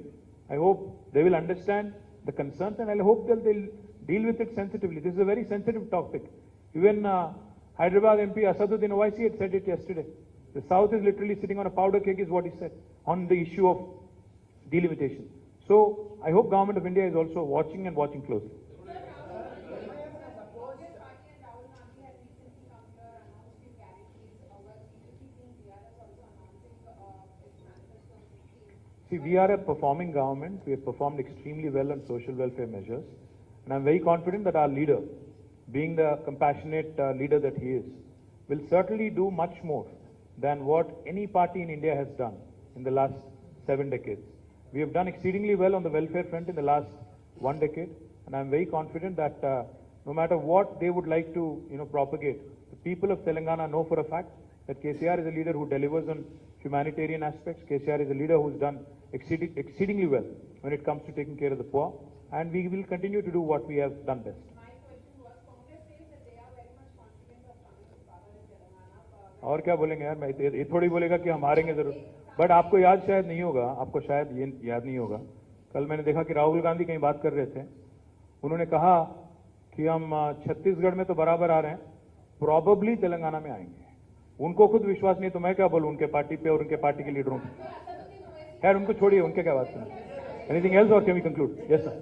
Speaker 1: I hope they will understand the concerns, and I hope that they'll deal with it sensitively. This is a very sensitive topic. Even Hyderabad MP Asaduddin Owaisi had said it yesterday. The South is literally sitting on a powder keg, is what he said, on the issue of delimitation. So I hope Government of India is also watching and watching closely. See, we are a performing government. We have performed extremely well on social welfare measures. And I'm very confident that our leader, being the compassionate leader that he is, will certainly do much more than what any party in India has done in the last 7 decades. We have done exceedingly well on the welfare front in the last 1 decade. And I'm very confident that no matter what they would like to propagate, the people of Telangana know for a fact that KTR is a leader who delivers on humanitarian aspects. KTR is a leader who's done exceedingly well when it comes to taking care of the poor, and we will continue to do what we have done best.
Speaker 2: My question was, Congress says that they are very much confident of coming to power in Telangana.
Speaker 1: और क्या बोलेंगे यार, मैं ये थोड़ी बोलेगा कि हम हारेंगे जरूर. बट आपको याद शायद नहीं होगा, आपको शायद ये याद नहीं होगा, कल मैंने देखा कि राहुल गांधी कहीं बात कर रहे थे, उन्होंने कहा कि हम छत्तीसगढ़ में तो बराबर आ रहे हैं, प्रॉबेबली तेलंगाना में आएंगे। उनको खुद विश्वास नहीं तो मैं क्या बोलूं उनके पार्टी पे और उनके पार्टी के लीडरों पे। खैर उनको छोड़िए, उनके क्या बात सुनिए। एनीथिंग एल्स और can we conclude? Yes sir.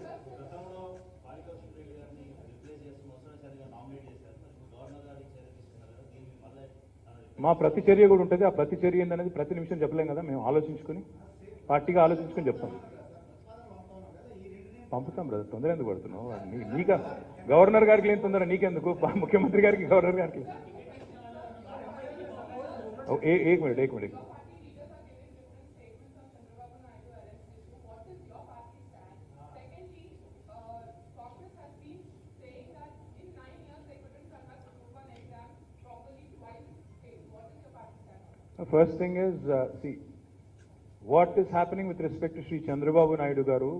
Speaker 1: మా ప్రతిచర్య కూడా ఉంటుంది. ఆ ప్రతిచర్య ఏందనేది ప్రతి నిమిషం చెప్పలేం కదా, మేము ఆలోచించుకొని పార్టీగా ఆలోచించుకొని చెప్తాం. పంపుతాం బ్రదర్, తొందర ఎందుకు పడుతున్నావు? నీక గవర్నర్ గారికి లేని తొందర నీకెందుకు, ముఖ్యమంత్రి గారికి గవర్నర్ గారికి. एक minute First thing is, see, what is happening with respect to Sri Chandrababu Naidu Garu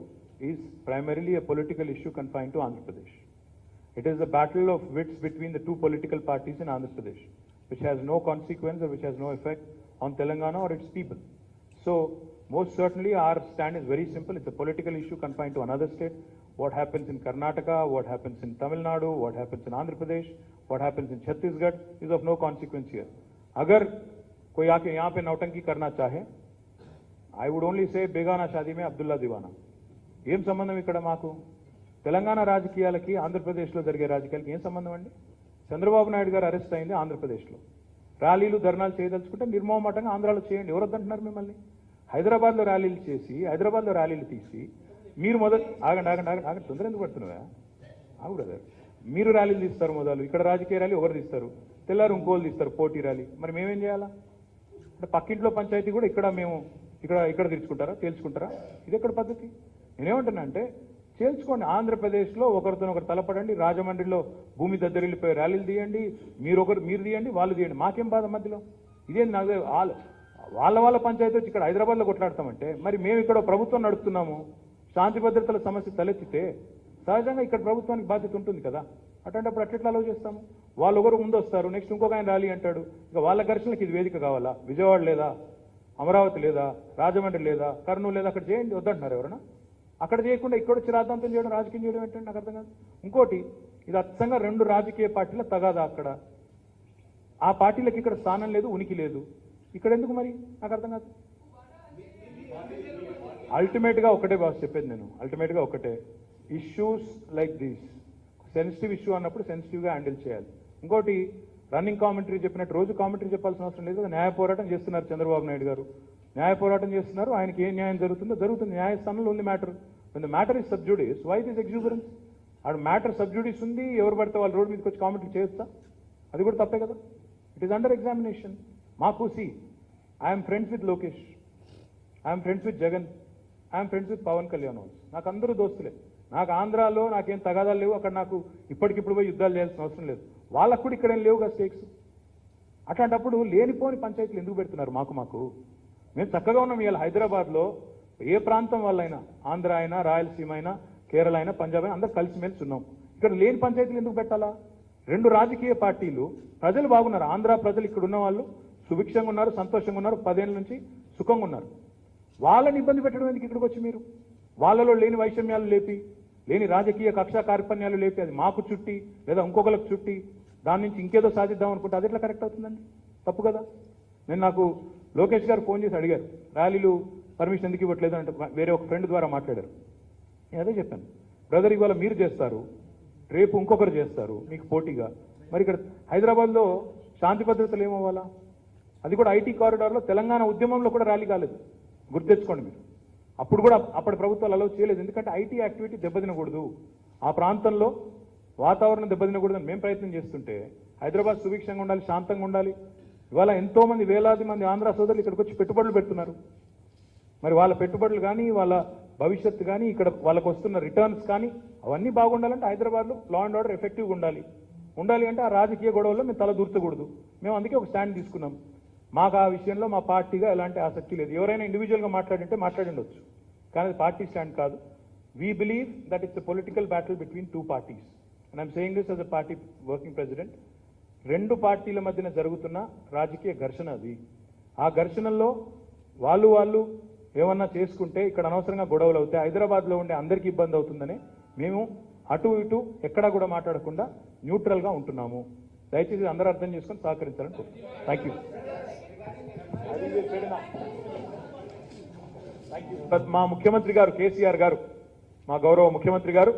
Speaker 1: is primarily a political issue confined to Andhra Pradesh. It is a battle of wits between the two political parties in Andhra Pradesh, which has no consequence or which has no effect on Telangana or its people. So, most certainly our stand is very simple. It's a political issue confined to another state. What happens in Karnataka, what happens in Tamil Nadu, what happens in Andhra Pradesh, what happens in Chhattisgarh is of no consequence here. Agar कोई आके यहाँ पे नौटंकी करना चाहे, I would only say बेगाना शादी में अब्दुल्ला दीवाना. ఏం సంబంధం ఇక్కడ మాకు? తెలంగాణ రాజకీయాలకి ఆంధ్రప్రదేశ్లో జరిగే రాజకీయాలకి ఏం సంబంధం అండి? చంద్రబాబు నాయుడు గారు అరెస్ట్ అయింది ఆంధ్రప్రదేశ్లో. ర్యాలీలు ధర్నాలు చేయదలుచుకుంటే నిర్మోహమాటంగా ఆంధ్రాలో చేయండి. ఎవరు వద్దంటున్నారు మిమ్మల్ని? హైదరాబాద్లో ర్యాలీలు చేసి, హైదరాబాద్లో ర్యాలీలు తీసి మీరు మొదలు ఆగండి తొందర ఎందుకు పడుతున్నావా? ఆగు బ్రదర్. మీరు ర్యాలీలు తీస్తారు మొదలు, ఇక్కడ రాజకీయ ర్యాలీ ఒకరు తీస్తారు, తెల్లారు ఇంకోళ్ళు తీస్తారు పోటీ ర్యాలీ. మరి మేమేం చేయాలా? అంటే పక్కింట్లో పంచాయతీ కూడా మేము ఇక్కడ తేల్చుకుంటారా? ఇది ఎక్కడ పద్ధతి? నేనేమంటున్నా అంటే చేల్చుకోండి. ఆంధ్రప్రదేశ్లో ఒకరితో ఒకరు తలపడండి. రాజమండ్రిలో భూమి దద్దరిల్లిపోయి ర్యాలీలు తీయండి, మీరు తీయండి, వాళ్ళు తీయండి. మాకేం బాధ మధ్యలో? ఇదేం నాకు వాళ్ళ పంచాయతీ వచ్చి ఇక్కడ హైదరాబాద్లో కొట్లాడతామంటే, మరి మేము ఇక్కడ ప్రభుత్వం నడుపుతున్నాము, శాంతి భద్రతల సమస్య తలెత్తితే సహజంగా ఇక్కడ ప్రభుత్వానికి బాధ్యత ఉంటుంది కదా. అటువంటిప్పుడు అట్లా అలౌ చేస్తాము? వాళ్ళు ఒకరు ముందు వస్తారు, నెక్స్ట్ ఇంకొక ఆయన ర్యాలీ అంటాడు. ఇక వాళ్ళ ఘర్షణకి ఇది వేదిక కావాలా? విజయవాడ లేదా, అమరావతి లేదా, రాజమండ్రి లేదా, కర్నూలు లేదా, అక్కడ చేయండి. వద్దంటున్నారు ఎవరన్నా? అక్కడ చేయకుండా ఇక్కడ వచ్చి రాద్ధాంతం చేయడం, రాజకీయం చేయడం ఏంటంటే నాకు అర్థం కాదు. ఇంకోటి, ఇది అచ్చంగా రెండు రాజకీయ పార్టీల తగాదా. అక్కడ ఆ పార్టీలకు ఇక్కడ స్థానం లేదు, ఉనికి లేదు. ఇక్కడ ఎందుకు మరి నాకు అర్థం కాదు. అల్టిమేట్గా ఒకటే బాస్ చెప్పేది నేను, అల్టిమేట్గా ఒకటే, issues like these sensitive issue అన్నప్పుడు సెన్సిటివ్గా హ్యాండిల్ చేయాలి. ఇంకోటి, రన్నింగ్ కామెంటరీ చెప్పినట్టు రోజు కామెంటరీ చెప్పాల్సిన అవసరం లేదు. న్యాయ పోరాటం చేస్తున్నారు చంద్రబాబు నాయుడు గారు, న్యాయ పోరాటం చేస్తున్నారు. ఆయనకి ఏ న్యాయం జరుగుతుందో జరుగుతుంది. న్యాయస్థానంలో ఉంది matter. The matter is sub judice, why this exuberance? ఆడ మ్యాటర్ సబ్జుడిస్ ఉంది, ఎవరు పడితే వాళ్ళు రోడ్ మీదకి వచ్చి కామెంట్లు చేయొచ్చా? అది కూడా తప్పే కదా. It is under examination. మాకు I'm friends with Lokesh, I'm friends with Jagan, I'm friends with Pawan Kalyan. నాకు అందరూ దోస్తులే. నాకు ఆంధ్రాలో నాకేం తగాదాలు లేవు. అక్కడ నాకు ఇప్పటికిప్పుడు పోయి యుద్ధాలు చేయాల్సిన అవసరం లేదు. వాళ్ళకు కూడా ఇక్కడ ఏం లేవుగా స్టేక్స్. అట్లాంటప్పుడు లేనిపోని పంచాయతీలు ఎందుకు పెడుతున్నారు? మాకు మేము చక్కగా ఉన్నాం. ఇవాళ హైదరాబాద్లో ఏ ప్రాంతం వాళ్ళైనా, ఆంధ్ర అయినా, రాయలసీమ అయినా, కేరళ అయినా, పంజాబ్ అయినా, అందరూ కలిసిమెలిసి ఉన్నాం. ఇక్కడ లేని పంచాయతీలు ఎందుకు పెట్టాలా? రెండు రాజకీయ పార్టీలు, ప్రజలు బాగున్నారు. ఆంధ్ర ప్రజలు ఇక్కడ ఉన్న వాళ్ళు సుభిక్షంగా ఉన్నారు, సంతోషంగా ఉన్నారు, 10 ఏళ్ళ నుంచి సుఖంగా ఉన్నారు. వాళ్ళని ఇబ్బంది పెట్టడం ఎందుకు ఇక్కడికి వచ్చి మీరు? వాళ్ళలో లేని వైషమ్యాలు లేపి, లేని రాజకీయ కక్షా కార్పణ్యాలు లేపి, అది మాకు చుట్టి లేదా ఇంకొకరికి చుట్టి దాని నుంచి ఇంకేదో సాధిద్దాం అనుకుంటే అది ఎట్లా కరెక్ట్ అవుతుందండి? తప్పు కదా. నాకు లోకేష్ గారు ఫోన్ చేసి అడిగారు, ర్యాలీలు పర్మిషన్ ఎందుకు ఇవ్వట్లేదు అంటే, వేరే ఒక ఫ్రెండ్ ద్వారా మాట్లాడారు. నేను అదే చెప్పాను, బ్రదర్ ఇవాళ మీరు చేస్తారు, రేపు ఇంకొకరు చేస్తారు మీకు పోటీగా. మరి ఇక్కడ హైదరాబాద్లో శాంతి భద్రతలు ఏమవ్వాలా? అది కూడా ఐటీ కారిడార్లో తెలంగాణ ఉద్యమంలో కూడా ర్యాలీ కాలేదు, గుర్తెచ్చుకోండి మీరు. అప్పుడు కూడా అప్పటి ప్రభుత్వాలు అలౌ చేయలేదు. ఎందుకంటే ఐటీ యాక్టివిటీ దెబ్బతినకూడదు, ఆ ప్రాంతంలో వాతావరణం దెబ్బతినకూడదని మేము ప్రయత్నం చేస్తుంటే, హైదరాబాద్ సుభిక్షంగా ఉండాలి, శాంతంగా ఉండాలి. ఇవాళ ఎంతో మంది, వేలాది మంది ఆంధ్ర సోదరులు ఇక్కడికి వచ్చి పెట్టుబడులు పెడుతున్నారు. మరి వాళ్ళ పెట్టుబడులు కానీ, వాళ్ళ భవిష్యత్తు కానీ, ఇక్కడ వాళ్ళకు వస్తున్న రిటర్న్స్ కానీ అవన్నీ బాగుండాలంటే హైదరాబాద్లో లా అండ్ ఆర్డర్ ఎఫెక్టివ్గా ఉండాలి అంటే ఆ రాజకీయ గొడవల్లో మేము తల దూర్చకూడదు. మేము అందుకే ఒక స్టాండ్ తీసుకున్నాం. మాకు ఆ విషయంలో మా పార్టీగా ఎలాంటి ఆసక్తి లేదు. ఎవరైనా ఇండివిజువల్గా మాట్లాడిండొచ్చు, కానీ అది పార్టీ స్టాండ్ కాదు. We believe that it's a political battle between two parties. And I'm saying this as a party working president. రెండు పార్టీల మధ్యన జరుగుతున్న రాజకీయ ఘర్షణ అది. ఆ ఘర్షణల్లో వాళ్ళు ఏమన్నా చేసుకుంటే ఇక్కడ అనవసరంగా గొడవలు అవుతాయి, హైదరాబాద్లో ఉండే అందరికీ ఇబ్బంది అవుతుందని మేము అటు ఇటు ఎక్కడా కూడా మాట్లాడకుండా న్యూట్రల్గా ఉంటున్నాము. దయచేసి అందరూ అర్థం చేసుకొని సహకరించాలని కోరుతున్నాను. Thank you. మా ముఖ్యమంత్రి గారు కేసీఆర్ గారు, మా గౌరవ ముఖ్యమంత్రి గారు